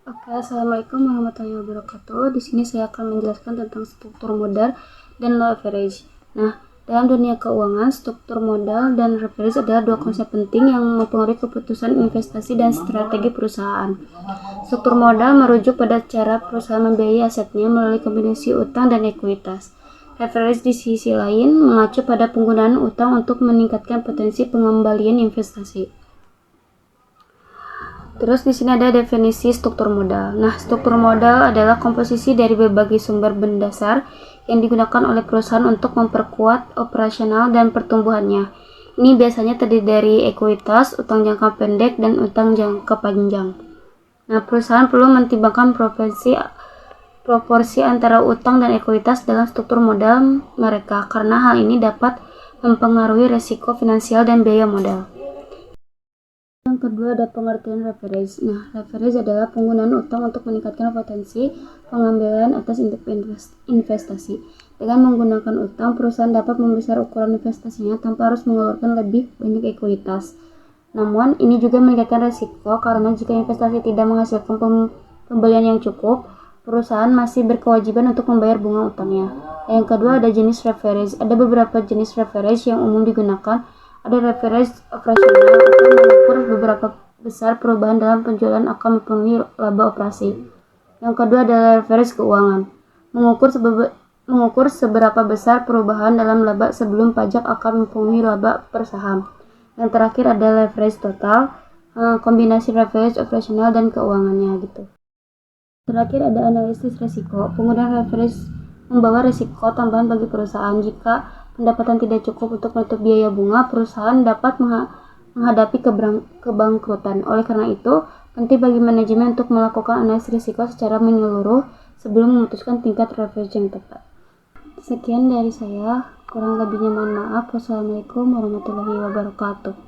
Oke, Assalamualaikum warahmatullahi wabarakatuh. Di sini saya akan menjelaskan tentang struktur modal dan leverage. Nah, dalam dunia keuangan, struktur modal dan leverage adalah dua konsep penting yang mempengaruhi keputusan investasi dan strategi perusahaan. Struktur modal merujuk pada cara perusahaan membiayai asetnya melalui kombinasi utang dan ekuitas. Leverage di sisi lain mengacu pada penggunaan utang untuk meningkatkan potensi pengembalian investasi. Terus di sini ada definisi struktur modal. Nah, struktur modal adalah komposisi dari berbagai sumber mendasar yang digunakan oleh perusahaan untuk memperkuat operasional dan pertumbuhannya. Ini biasanya terdiri dari ekuitas, utang jangka pendek, dan utang jangka panjang. Nah, perusahaan perlu mempertimbangkan proporsi antara utang dan ekuitas dalam struktur modal mereka, karena hal ini dapat mempengaruhi resiko finansial dan biaya modal. Yang kedua ada pengertian leverage. Nah, leverage adalah penggunaan utang untuk meningkatkan potensi pengambilan atas investasi. Dengan menggunakan utang, perusahaan dapat membesar ukuran investasinya tanpa harus mengeluarkan lebih banyak ekuitas. Namun, ini juga meningkatkan risiko karena jika investasi tidak menghasilkan pembelian yang cukup, perusahaan masih berkewajiban untuk membayar bunga utangnya. Yang kedua ada jenis leverage. Ada beberapa jenis leverage yang umum digunakan. Ada leverage operasional atau mengukur beberapa besar perubahan dalam penjualan akan mempengaruhi laba operasi. Yang kedua adalah leverage keuangan, mengukur seberapa besar perubahan dalam laba sebelum pajak akan mempengaruhi laba per saham. Yang terakhir ada leverage total, kombinasi leverage operasional dan keuangannya gitu. Terakhir ada analisis risiko. Penggunaan leverage membawa risiko tambahan bagi perusahaan. Jika pendapatan tidak cukup untuk menutup biaya bunga, perusahaan dapat menghadapi kebangkrutan. Oleh karena itu, penting bagi manajemen untuk melakukan analisis risiko secara menyeluruh sebelum memutuskan tingkat leverage yang tepat. Sekian dari saya, kurang lebihnya mohon maaf. Wassalamualaikum warahmatullahi wabarakatuh.